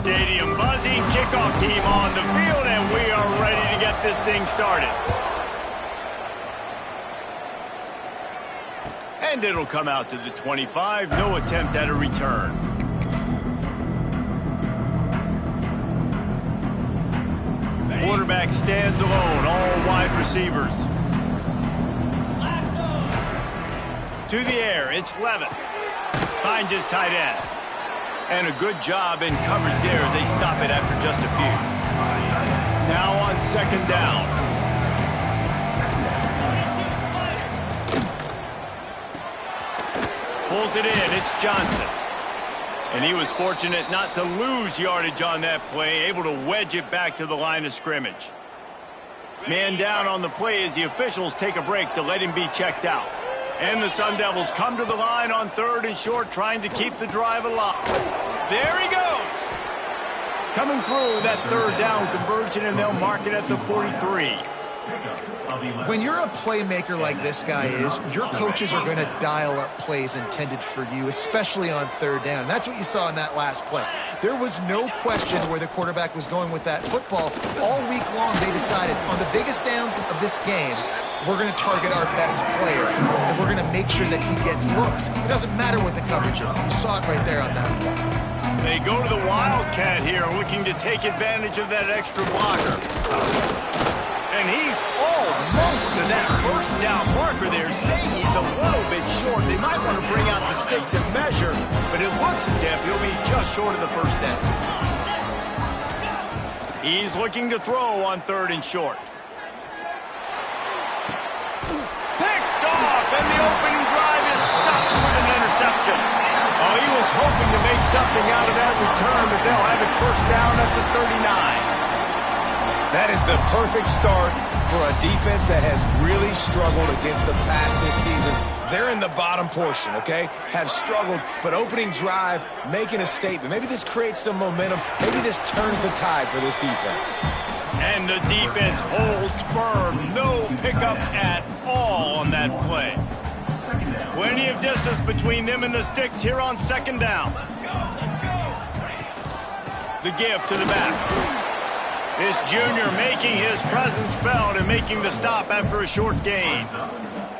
Stadium buzzing, kickoff team on the field, and we are ready to get this thing started. And it'll come out to the 25, no attempt at a return. Quarterback stands alone, all wide receivers. To the air, it's Levitt. Finds his tight end. And a good job in coverage there as they stop it after just a few. Now on second down. Pulls it in, it's Johnson. And he was fortunate not to lose yardage on that play, able to wedge it back to the line of scrimmage. Man down on the play as the officials take a break to let him be checked out. And the Sun Devils come to the line on 3rd and short, trying to keep the drive alive. There he goes! Coming through that 3rd down conversion, and they'll mark it at the 43. When you're a playmaker like this guy is, your coaches are going to dial up plays intended for you, especially on 3rd down. That's what you saw in that last play. There was no question where the quarterback was going with that football. All week long, they decided on the biggest downs of this game, we're going to target our best player, and we're going to make sure that he gets looks. It doesn't matter what the coverage is. You saw it right there on that play. They go to the Wildcat here, looking to take advantage of that extra blocker. And he's almost to that first down marker there, saying he's a little bit short. They might want to bring out the sticks and measure, but it looks as if he'll be just short of the first down. He's looking to throw on 3rd and short. Picked off, and the opening drive is stopped with an interception. Oh, he was hoping to make something out of that return, but they'll have it first down at the 39. That is the perfect start for a defense that has really struggled against the pass this season. They're in the bottom portion, okay? Have struggled, but opening drive, making a statement. Maybe this creates some momentum. Maybe this turns the tide for this defense. And the defense holds firm. No pickup at all on that play. Plenty of distance between them and the sticks here on 2nd down. The give to the back. This junior making his presence felt and making the stop after a short gain.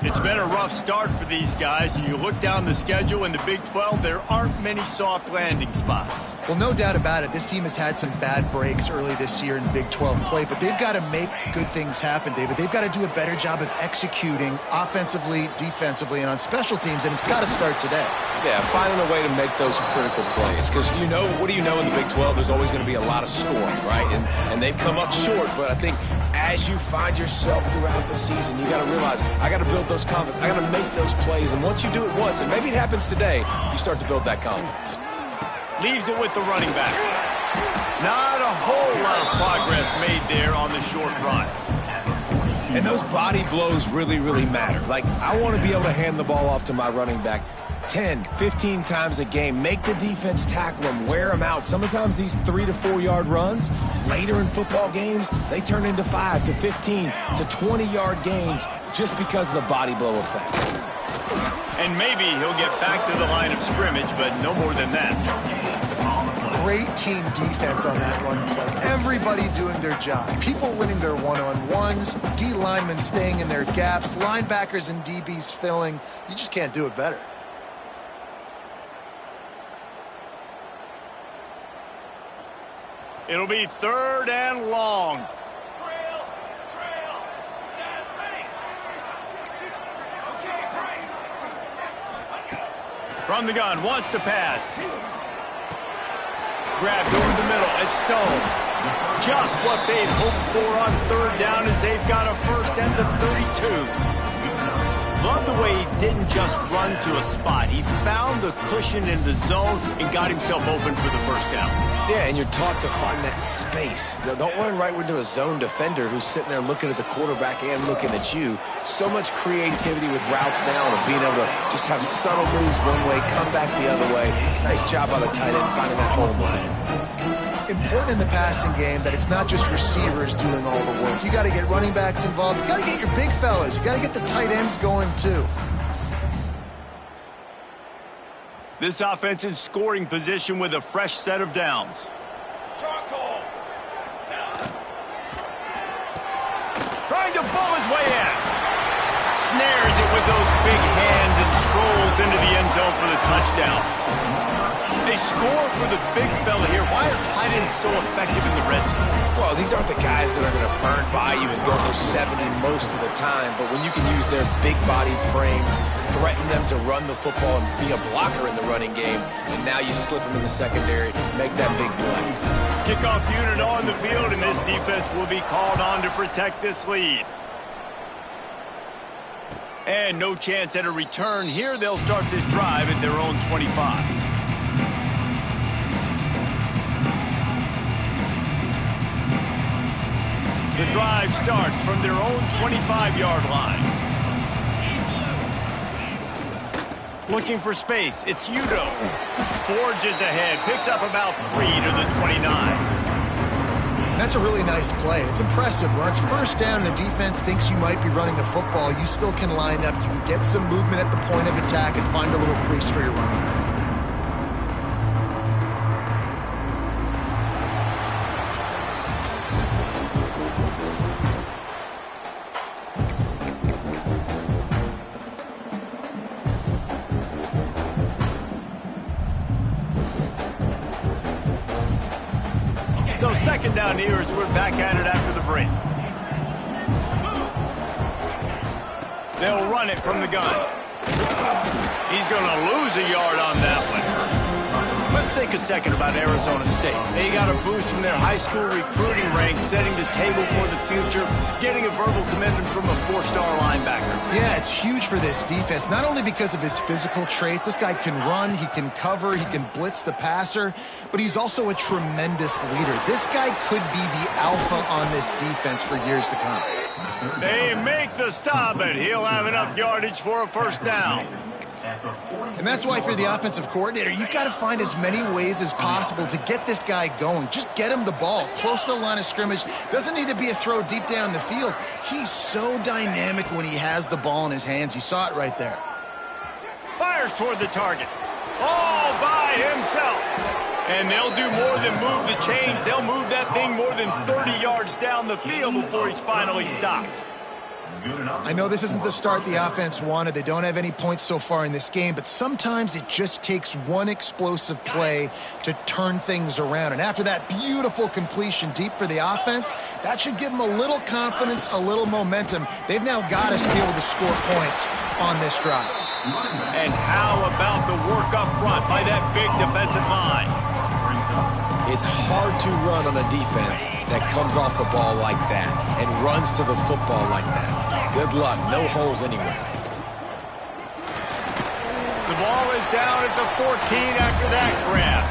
It's been a rough start for these guys, and you look down the schedule in the Big 12, there aren't many soft landing spots. Well, no doubt about it. This team has had some bad breaks early this year in Big 12 play, but they've got to make good things happen, David. They've got to do a better job of executing offensively, defensively, and on special teams, and it's got to start today. Yeah, finding a way to make those critical plays. Because you know, what do you know in the Big 12? There's always going to be a lot of scoring, right? And they've come up short, but I think as you find yourself throughout the season, you got to realize, I got to build those confidence. I got to make those plays, and once you do it once, and maybe it happens today, you start to build that confidence. Leaves it with the running back. Not a whole lot of progress made there on the short run. And those body blows really, really matter. Like, I want to be able to hand the ball off to my running back 10, 15 times a game. Make the defense tackle them, wear them out. Sometimes these 3 to 4 yard runs, later in football games, they turn into 5 to 15 to 20 yard gains just because of the body blow effect. And maybe he'll get back to the line of scrimmage, but no more than that. Great team defense on that run play. Everybody doing their job. People winning their one-on-ones, D linemen staying in their gaps, linebackers and DBs filling. You just can't do it better. It'll be 3rd and long. From the gun, wants to pass. Grabbed over the middle, it's Stone. Just what they'd hoped for on 3rd down as they've got a first and the 32. Love the way he didn't just run to a spot. He found the cushion in the zone and got himself open for the first down. Yeah, and you're taught to find that space. Don't run right into a zone defender who's sitting there looking at the quarterback and looking at you. So much creativity with routes now and being able to just have subtle moves one way, come back the other way. Nice job by the tight end finding that hole in the zone. Important in the passing game that it's not just receivers doing all the work. You got to get running backs involved. You got to get your big fellas. You got to get the tight ends going too. This offense in scoring position with a fresh set of downs. Trying to bull his way in. Snares it with those big hands and strolls into the end zone for the touchdown. They score for the big fella here. Why are tight ends so effective in the red zone? Well, these aren't the guys that are going to burn by you and go for 70 most of the time, but when you can use their big-bodied frames, threaten them to run the football and be a blocker in the running game, and now you slip them in the secondary, make that big play. Kickoff unit on the field, and this defense will be called on to protect this lead. And no chance at a return here. They'll start this drive at their own 25. The drive starts from their own 25-yard line. Looking for space. It's Udo. Forges ahead. Picks up about 3 to the 29. That's a really nice play. It's impressive. When it's first down and the defense thinks you might be running the football, you still can line up. You can get some movement at the point of attack and find a little crease for your running back. So second down here as we're back at it after the break. They'll run it from the gun. He's going to lose a yard on that one. Let's think a second about Arizona State. They got a boost from their high school recruiting ranks, setting the table for the future, getting a verbal commitment from a 4-star linebacker. Yeah, it's huge for this defense, not only because of his physical traits. This guy can run, he can cover, he can blitz the passer, but he's also a tremendous leader. This guy could be the alpha on this defense for years to come. They make the stop, and he'll have enough yardage for a first down. And that's why, if you're the offensive coordinator, you've got to find as many ways as possible to get this guy going. Just get him the ball close to the line of scrimmage. Doesn't need to be a throw deep down the field. He's so dynamic when he has the ball in his hands. You saw it right there. Fires toward the target. All by himself. And they'll do more than move the chains. They'll move that thing more than 30 yards down the field before he's finally stopped. I know this isn't the start the offense wanted. They don't have any points so far in this game, but sometimes it just takes one explosive play to turn things around. And after that beautiful completion deep for the offense, that should give them a little confidence, a little momentum. They've now got us to be able to score points on this drive. And how about the work up front by that big defensive line? It's hard to run on a defense that comes off the ball like that and runs to the football like that. Good luck. No holes anywhere. The ball is down at the 14 after that grab.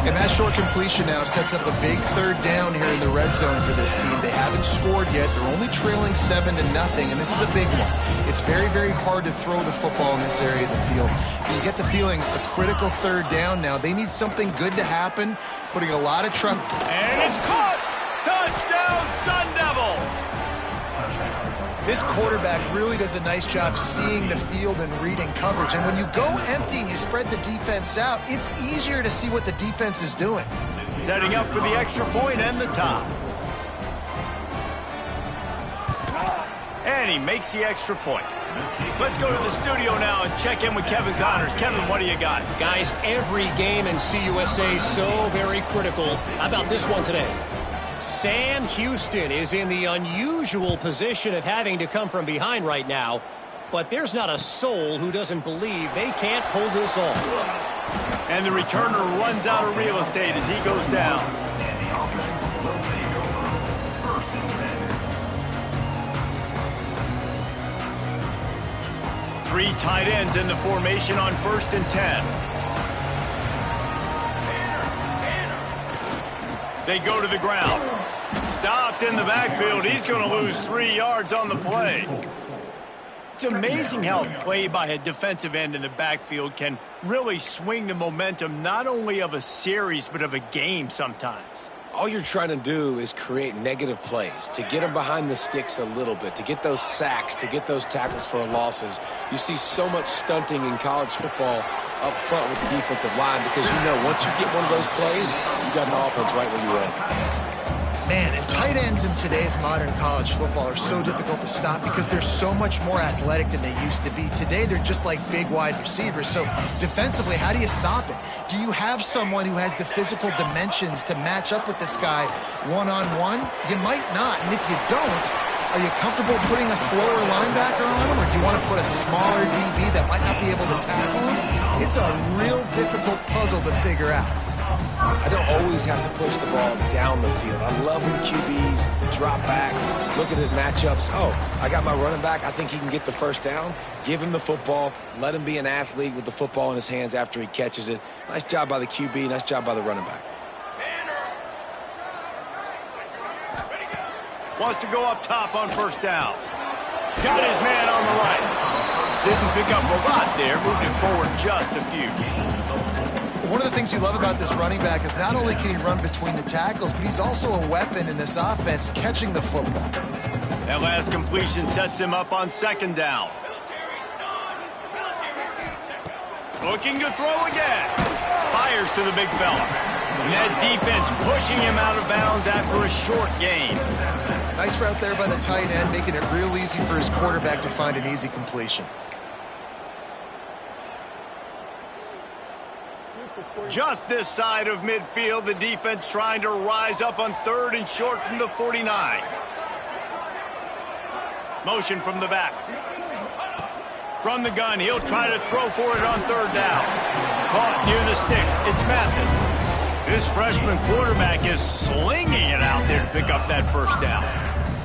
And that short completion now sets up a big third down here in the red zone for this team. They haven't scored yet. They're only trailing 7-0, and this is a big one. It's very, very hard to throw the football in this area of the field. But you get the feeling a critical third down now. They need something good to happen, putting a lot of trust. And it's caught! Touchdown, Sun Devils! This quarterback really does a nice job seeing the field and reading coverage. And when you go empty and you spread the defense out, it's easier to see what the defense is doing. Setting up for the extra point and the tie. And he makes the extra point. Let's go to the studio now and check in with Kevin Connors. Kevin, what do you got? Guys, every game in CUSA is so very critical. How about this one today? Sam Houston is in the unusual position of having to come from behind right now, but there's not a soul who doesn't believe they can't pull this off. And the returner runs out of real estate as he goes down. Three tight ends in the formation on 1st and 10. They go to the ground. Stopped in the backfield. He's going to lose 3 yards on the play. It's amazing how a play by a defensive end in the backfield can really swing the momentum not only of a series but of a game sometimes. All you're trying to do is create negative plays, to get them behind the sticks a little bit, to get those sacks, to get those tackles for losses. You see so much stunting in college football up front with the defensive line because you know once you get one of those plays, you got an offense right where you are. Man, and tight ends in today's modern college football are so difficult to stop because they're so much more athletic than they used to be. Today, they're just like big wide receivers. So defensively, how do you stop it? Do you have someone who has the physical dimensions to match up with this guy one-on-one? You might not. And if you don't, are you comfortable putting a slower linebacker on him, or do you want to put a smaller DB that might not be able to tackle him? It's a real difficult puzzle to figure out. I don't always have to push the ball down the field. I love when QBs drop back, looking at matchups. Oh, I got my running back. I think he can get the first down. Give him the football. Let him be an athlete with the football in his hands after he catches it. Nice job by the QB. Nice job by the running back. Wants to go up top on first down. Got his man on the right. Didn't pick up a lot there. Moved him forward just a few. One of the things you love about this running back is not only can he run between the tackles, but he's also a weapon in this offense catching the football. That last completion sets him up on second down. Looking to throw again. Fires to the big fella. And that defense pushing him out of bounds after a short gain. Nice route there by the tight end, making it real easy for his quarterback to find an easy completion. Just this side of midfield, the defense trying to rise up on third and short from the 49. Motion from the back. From the gun, he'll try to throw for it on third down. Caught near the sticks. It's Mathis. This freshman quarterback is slinging it out there to pick up that first down.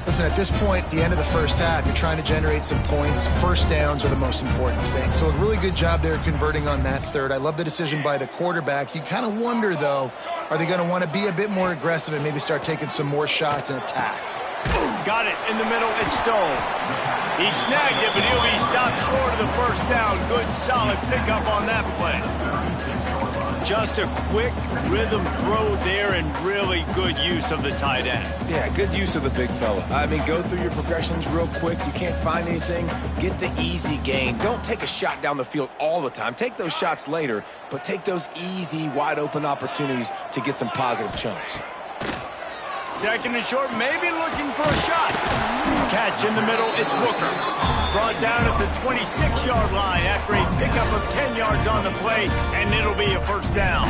Listen, at this point, the end of the first half, you're trying to generate some points. First downs are the most important thing. So a really good job there converting on that third. I love the decision by the quarterback. You kind of wonder, though, are they going to want to be a bit more aggressive and maybe start taking some more shots and attack? Got it in the middle. It's Stone. He snagged it, but he'll be stopped short of the first down. Good, solid pickup on that play. Just a quick rhythm throw there and really good use of the tight end. Yeah, good use of the big fella. I mean, go through your progressions real quick. You can't find anything. Get the easy gain. Don't take a shot down the field all the time. Take those shots later, but take those easy, wide-open opportunities to get some positive chunks. Second and short, maybe looking for a shot. Catch in the middle, it's Booker. Brought down at the 26-yard line after a pickup of 10 yards on the play, and it'll be a first down.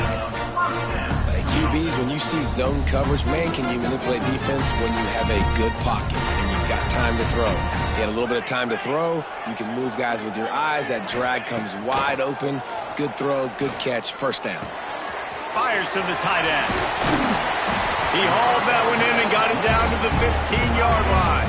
Hey, QBs, when you see zone coverage, man, can you manipulate defense when you have a good pocket and you've got time to throw. You had a little bit of time to throw. You can move guys with your eyes. That drag comes wide open. Good throw, good catch, first down. Fires to the tight end. He hauled that one in and got it down to the 15-yard line.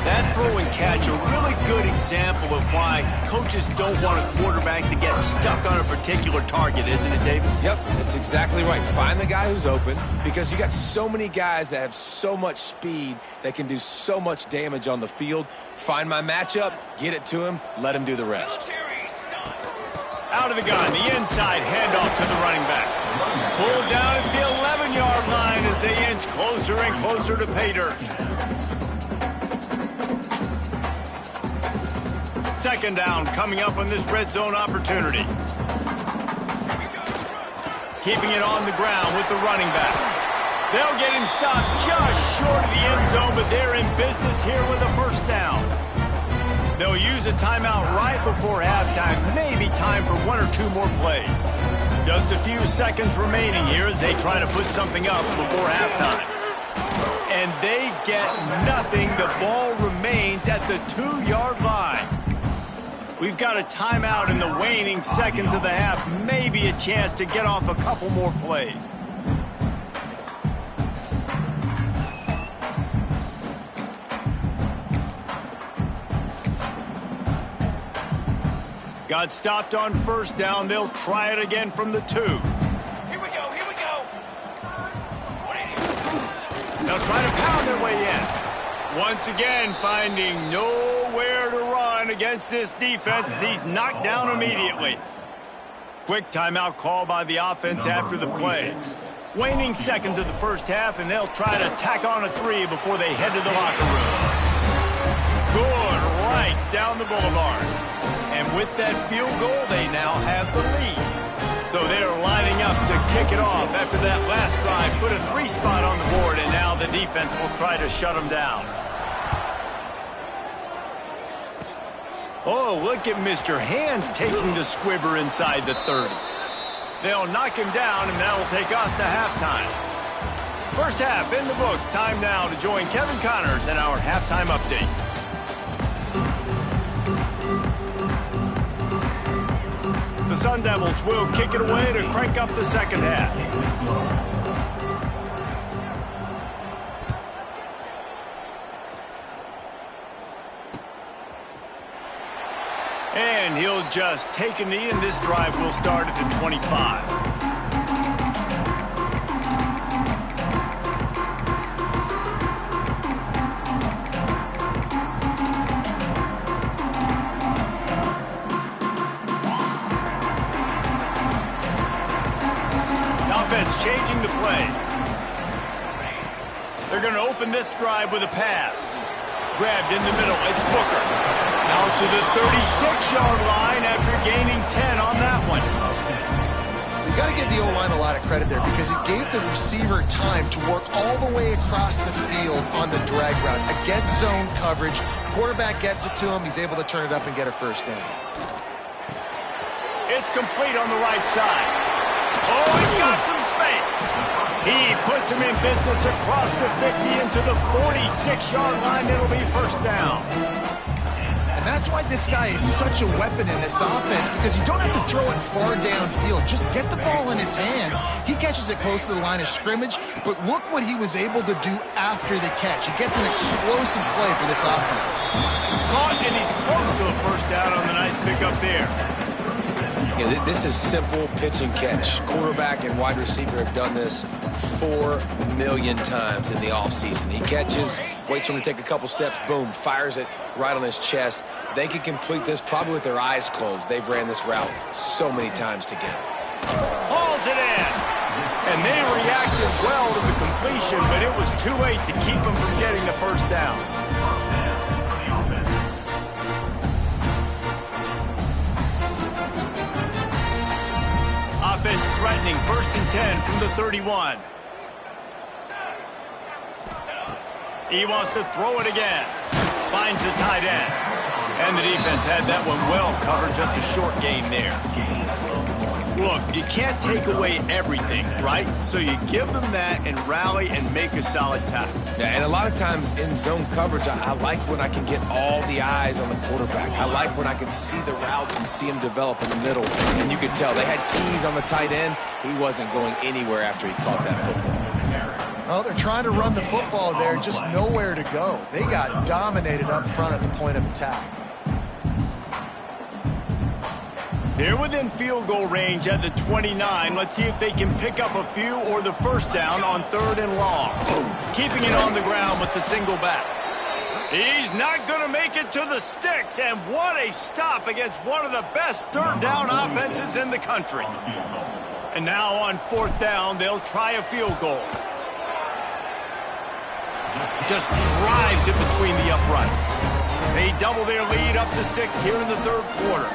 That throw and catch, a really good example of why coaches don't want a quarterback to get stuck on a particular target, isn't it, David? Yep, that's exactly right. Find the guy who's open because you got so many guys that have so much speed that can do so much damage on the field. Find my matchup, get it to him, let him do the rest. Out of the gun, the inside handoff to the running back. Pulled down at the 11-yard line as they inch closer and closer to pay dirt. Second down coming up on this red zone opportunity. Keeping it on the ground with the running back. They'll get him stopped just short of the end zone, but they're in business here with a first down. They'll use a timeout right before halftime. Maybe time for one or two more plays. Just a few seconds remaining here as they try to put something up before halftime. And they get nothing. The ball remains at the 2-yard line. We've got a timeout in the waning seconds of the half. Maybe a chance to get off a couple more plays. Got stopped on first down. They'll try it again from the 2. Here we go, here we go. They'll try to pound their way in. Once again, finding nowhere to run against this defense as he's knocked down immediately. Quick timeout call by the offense after the play. Waning seconds of the first half, and they'll try to tack on a 3 before they head to the locker room. Good right down the boulevard. And with that field goal, they now have the lead. So they're lining up to kick it off after that last drive. Put a 3-spot on the board, and now the defense will try to shut them down. Oh, look at Mr. Hands taking the squibber inside the 30. They'll knock him down, and that'll take us to halftime. First half in the books. Time now to join Kevin Connors in our halftime update. The Sun Devils will kick it away to crank up the second half. And he'll just take a knee, and this drive will start at the 25. Changing the play. They're going to open this drive with a pass. Grabbed in the middle. It's Booker. Out to the 36-yard line after gaining 10 on that one. You got to give the O-line a lot of credit there because he gave the receiver time to work all the way across the field on the drag route. Against zone coverage. Quarterback gets it to him. He's able to turn it up and get a first down. It's complete on the right side. Oh, he's got some space. He puts him in business across the 50 into the 46-yard line. It'll be first down. And that's why this guy is such a weapon in this offense, because you don't have to throw it far downfield. Just get the ball in his hands. He catches it close to the line of scrimmage, but look what he was able to do after the catch. He gets an explosive play for this offense. Caught, and he's close to a first down on the nice pickup there. Yeah, this is simple pitch and catch. Quarterback and wide receiver have done this 4 million times in the offseason. He catches, waits for him to take a couple steps, boom, fires it right on his chest. They can complete this probably with their eyes closed. They've ran this route so many times together. Hauls it in. And they reacted well to the completion, but it was too late to keep them from getting the first down. Offense threatening, 1st and 10 from the 31. He wants to throw it again. Finds the tight end. And the defense had that one well covered, just a short gain there. Look, you can't take away everything, right? So you give them that and rally and make a solid tackle. Yeah, and a lot of times in zone coverage, I like when I can get all the eyes on the quarterback. I like when I can see the routes and see him develop in the middle. And you could tell they had keys on the tight end. He wasn't going anywhere after he caught that football. Well, they're trying to run the football there, just nowhere to go. They got dominated up front at the point of attack. They're within field goal range at the 29. Let's see if they can pick up a few or the first down on 3rd and long. Keeping it on the ground with the single back. He's not going to make it to the sticks, and what a stop against one of the best 3rd down offenses in the country. And now on 4th down, they'll try a field goal. Just drives it between the uprights. They double their lead up to 6 here in the 3rd quarter.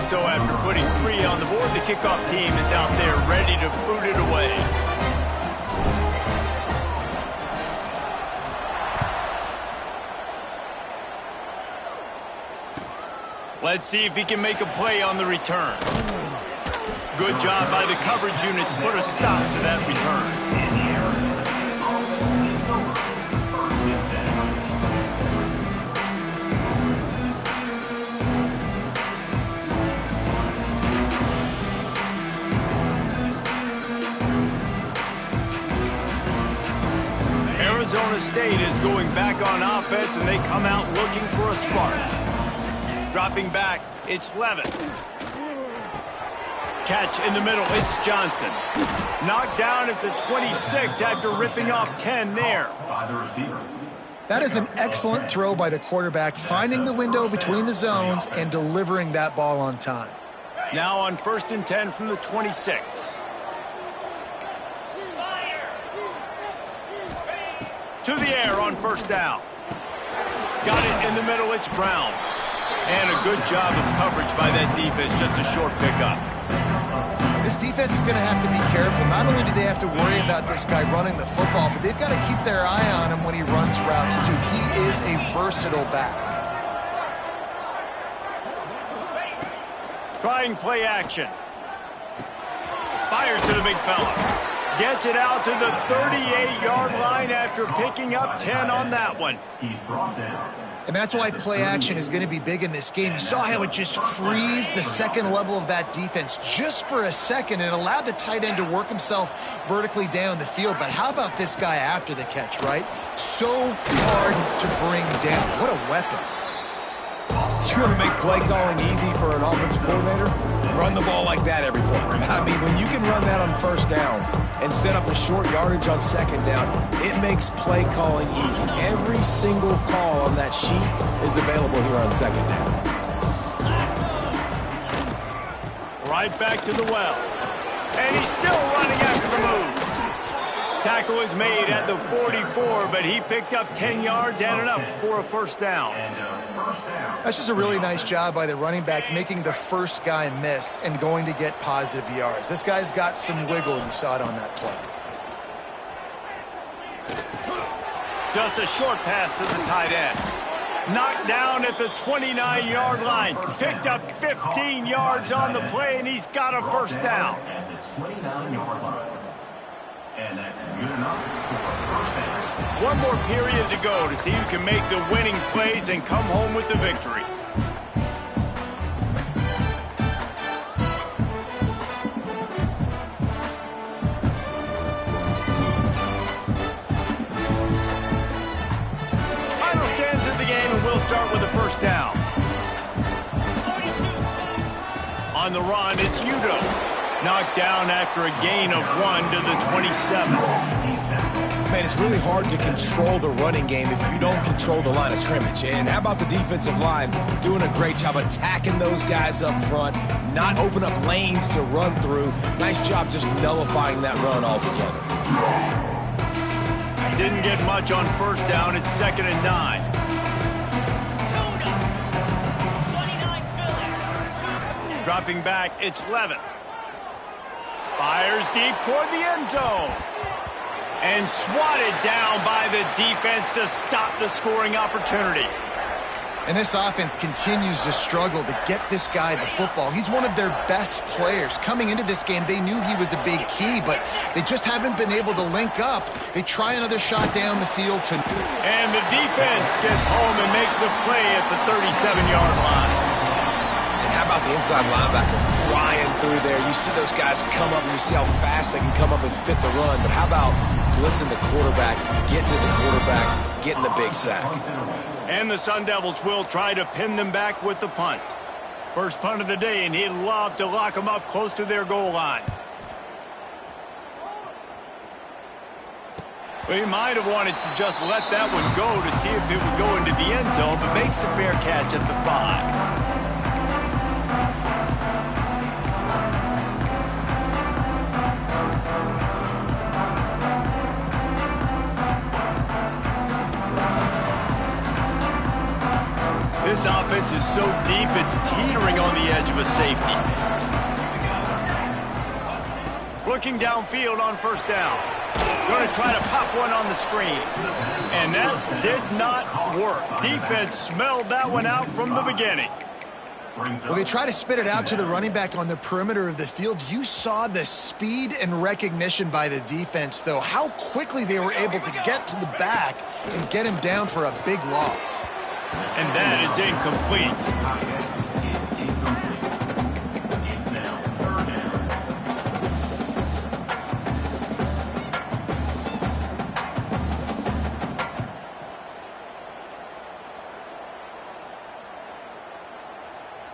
So after putting 3 on the board, the kickoff team is out there ready to boot it away. Let's see if he can make a play on the return. Good job by the coverage unit to put a stop to that return. Arizona State is going back on offense, and they come out looking for a spark. Dropping back, it's Levitt. Catch in the middle, it's Johnson. Knocked down at the 26 after ripping off 10 there. That is an excellent throw by the quarterback, finding the window between the zones and delivering that ball on time. Now on 1st and 10 from the 26. To the air on 1st down. Got it in the middle, it's Brown. And a good job of coverage by that defense, just a short pickup. This defense is going to have to be careful. Not only do they have to worry about this guy running the football, but they've got to keep their eye on him when he runs routes too. He is a versatile back. Trying play action. Fires to the big fella. Gets it out to the 38-yard line after picking up 10 on that one. He's brought down. And that's why play action is going to be big in this game. You saw how it just frees the second level of that defense just for a second. It allowed the tight end to work himself vertically down the field. But how about this guy after the catch, right? So hard to bring down. What a weapon. You want to make play calling easy for an offensive coordinator? Run the ball like that every play. I mean, when you can run that on first down and set up a short yardage on second down, it makes play calling easy. Every single call on that sheet is available here on second down. Right back to the well. And he's still running after the move. Tackle is made at the 44, but he picked up 10 yards and enough for a first down. That's just a really nice job by the running back, making the first guy miss and going to get positive yards. This guy's got some wiggle, and you saw it on that play. Just a short pass to the tight end. Knocked down at the 29-yard line. Picked up 15 yards on the play, and he's got a first down. At the 29-yard line. And that's good enough for a first down. One more period to go to see who can make the winning plays and come home with the victory. Final stands of the game, and we'll start with the first down. On the run, it's Udo. Knocked down after a gain of 1 to the 27. Man, it's really hard to control the running game if you don't control the line of scrimmage. And how about the defensive line doing a great job attacking those guys up front, not open up lanes to run through. Nice job just nullifying that run altogether. Didn't get much on first down. It's 2nd and 9. Dropping back, it's Levitt. Fires deep toward the end zone. And swatted down by the defense to stop the scoring opportunity. And this offense continues to struggle to get this guy the football. He's one of their best players. Coming into this game, they knew he was a big key, but they just haven't been able to link up. They try another shot down the field to... And the defense gets home and makes a play at the 37-yard line. How about the inside linebacker flying through there? You see those guys come up and you see how fast they can come up and fit the run. But how about blitzing the quarterback, getting to the quarterback, getting the big sack? And the Sun Devils will try to pin them back with the punt. First punt of the day, and he'd love to lock them up close to their goal line. Well, he might have wanted to just let that one go to see if it would go into the end zone, but makes the fair catch at the 5. This offense is so deep, it's teetering on the edge of a safety. Looking downfield on first down. Going to try to pop one on the screen. And that did not work. Defense smelled that one out from the beginning. Well, they try to spit it out to the running back on the perimeter of the field. You saw the speed and recognition by the defense, though. How quickly they were able to get to the back and get him down for a big loss. And that is incomplete. It's now 3rd down.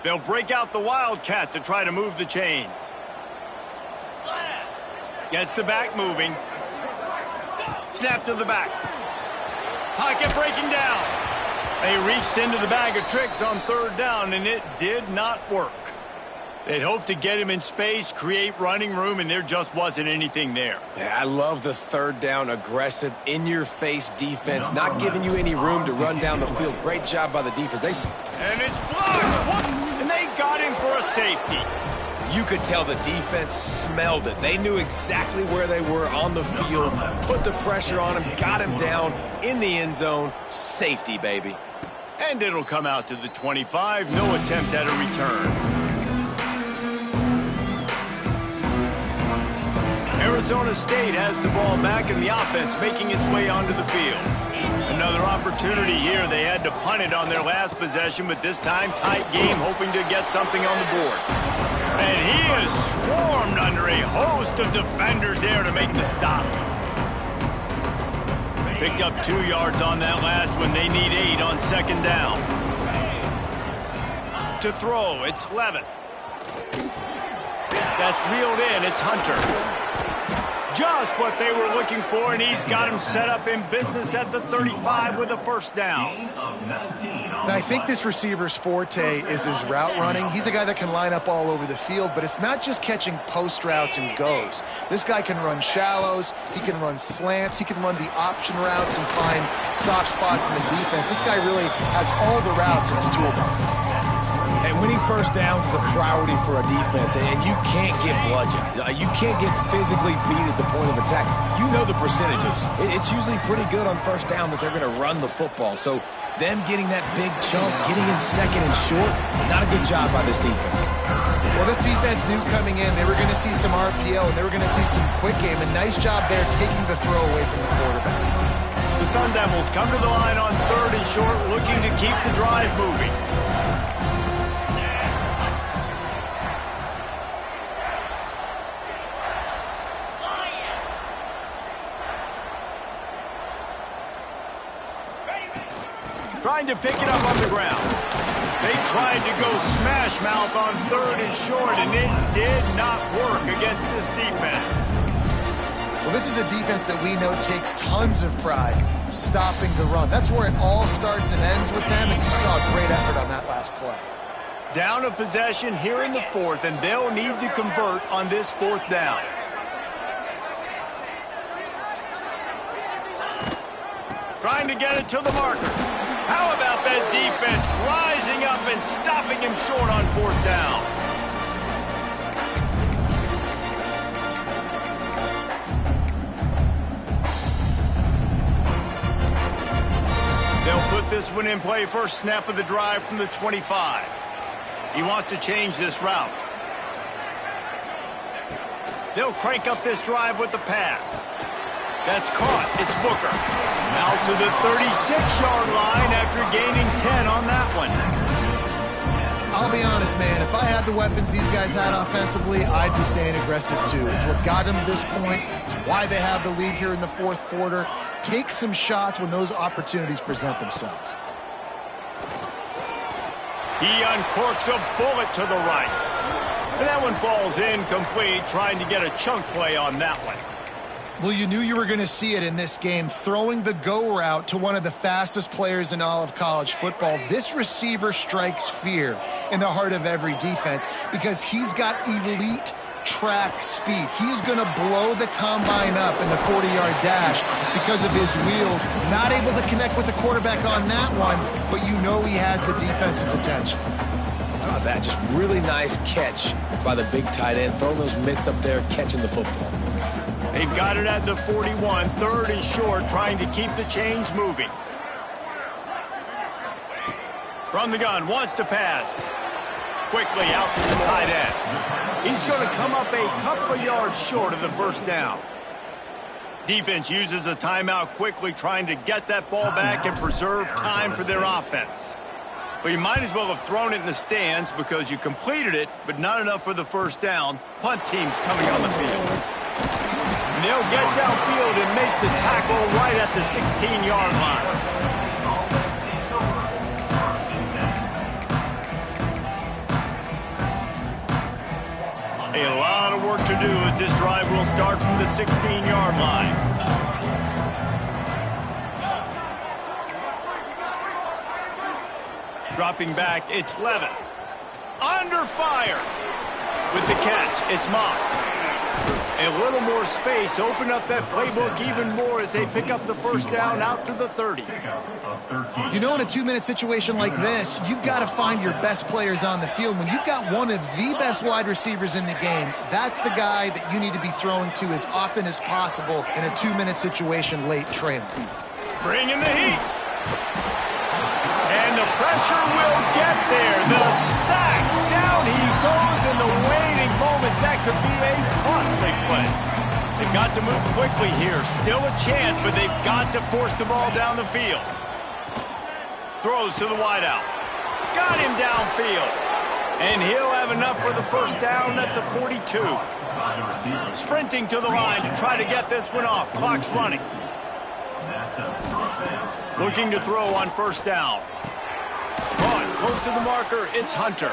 They'll break out the Wildcat to try to move the chains. Gets the back moving. Snap to the back. Pocket breaking down. They reached into the bag of tricks on 3rd down, and it did not work. They'd hoped to get him in space, create running room, and there just wasn't anything there. Yeah, I love the third down, aggressive, in-your-face defense, not giving you any room to run down the field. Great job by the defense. And it's blocked. What? And they got him for a safety. You could tell the defense smelled it. They knew exactly where they were on the field, put the pressure on him, got him down in the end zone. Safety, baby. And it'll come out to the 25. No attempt at a return. Arizona State has the ball back in the offense, making its way onto the field. Another opportunity here. They had to punt it on their last possession, but this time tight game, hoping to get something on the board. And he is swarmed under a host of defenders there to make the stop. Picked up 2 yards on that last one. They need 8 on second down. To throw, it's Levitt. That's reeled in, it's Hunter. Just what they were looking for, and he's got him set up in business at the 35 with a first down. And I think this receiver's forte is his route running. He's a guy that can line up all over the field, but it's not just catching post routes and goes. This guy can run shallows, he can run slants, he can run the option routes and find soft spots in the defense. This guy really has all the routes in his toolbox. And winning first downs is a priority for a defense, and you can't get bludgeoned. You can't get physically beat at the point of attack. You know the percentages. It's usually pretty good on first down that they're going to run the football. So them getting that big chunk, getting in second and short, not a good job by this defense. Well, this defense knew coming in they were going to see some RPO, and they were going to see some quick game. A nice job there taking the throw away from the quarterback. The Sun Devils come to the line on third and short, looking to keep the drive moving. Trying to pick it up on the ground. They tried to go smash mouth on third and short, and it did not work against this defense. Well, this is a defense that we know takes tons of pride stopping the run. That's where it all starts and ends with them, and you saw a great effort on that last play. Down a possession here in the fourth, and they'll need to convert on this fourth down. Trying to get it to the marker. How about that defense rising up and stopping him short on fourth down? They'll put this one in play first snap of the drive from the 25. He wants to change this route. They'll crank up this drive with the pass. That's caught. It's Booker. Out to the 36-yard line after gaining 10 on that one. I'll be honest, man. If I had the weapons these guys had offensively, I'd be staying aggressive too. It's what got them to this point. It's why they have the lead here in the fourth quarter. Take some shots when those opportunities present themselves. He uncorks a bullet to the right. And that one falls incomplete, trying to get a chunk play on that one. Well, you knew you were going to see it in this game, throwing the go route to one of the fastest players in all of college football. This receiver strikes fear in the heart of every defense because he's got elite track speed. He's going to blow the combine up in the 40-yard dash because of his wheels. Not able to connect with the quarterback on that one, but you know he has the defense's attention. How about that? Just really nice catch by the big tight end, throwing those mitts up there, catching the football. They've got it at the 41, third and short, trying to keep the chains moving. From the gun, wants to pass. Quickly out to the tight end. He's going to come up a couple of yards short of the first down. Defense uses a timeout quickly, trying to get that ball back and preserve time for their offense. Well, you might as well have thrown it in the stands because you completed it, but not enough for the first down. Punt team's coming on the field. And they'll get downfield and make the tackle right at the 16-yard line. A lot of work to do as this drive will start from the 16-yard line. Dropping back, it's Levitt. Under fire. With the catch, it's Moss. A little more space, open up that playbook even more as they pick up the first down out to the 30. You know, in a 2-minute situation like this, you've got to find your best players on the field. When you've got one of the best wide receivers in the game, that's the guy that you need to be throwing to as often as possible in a 2-minute situation late trailing. Bringing the heat. And the pressure will get there. The sack. Down he goes in the waiting moments. That could be a costly play. They've got to move quickly here. Still a chance, but they've got to force the ball down the field. Throws to the wideout. Got him downfield. And he'll have enough for the first down at the 42. Sprinting to the line to try to get this one off. Clock's running. Looking to throw on first down. Caught close to the marker. It's Hunter.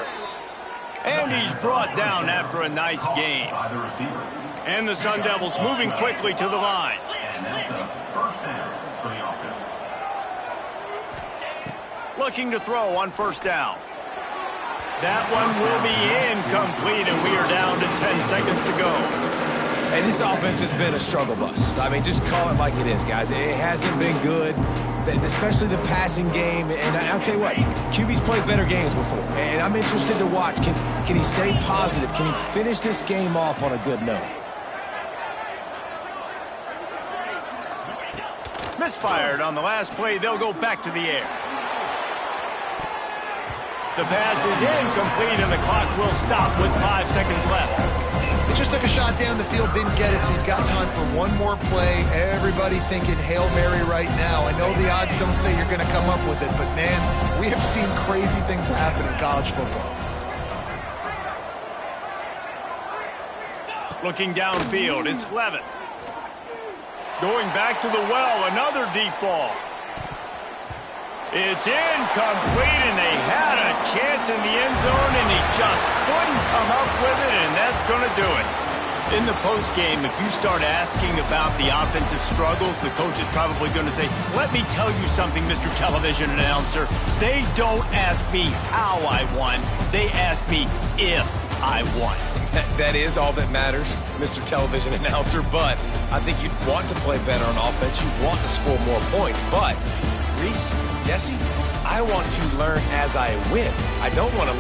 And he's brought down after a nice gain. And the Sun Devils moving quickly to the line. Looking to throw on first down. That one will be incomplete, and we are down to 10 seconds to go. And this offense has been a struggle bus. I mean, just call it like it is, guys. It hasn't been good, especially the passing game. And I'll tell you what, QB's played better games before. And I'm interested to watch. Can he stay positive? Can he finish this game off on a good note? Misfired on the last play. They'll go back to the air. The pass is incomplete, and the clock will stop with 5 seconds left. They just took a shot down the field, didn't get it, so you've got time for one more play. Everybody thinking Hail Mary right now. I know the odds don't say you're going to come up with it, but, man, we have seen crazy things happen in college football. Looking downfield, it's Levitt. Going back to the well, another deep ball. It's incomplete, and they had a chance in the end zone, and he just couldn't come up with it, and that's going to do it. In the postgame, if you start asking about the offensive struggles, the coach is probably going to say, let me tell you something, Mr. Television Announcer. They don't ask me how I won. They ask me if I won. That is all that matters, Mr. Television Announcer, but I think you'd want to play better on offense. You'd want to score more points, but Reese, Jesse, I want to learn as I win. I don't want to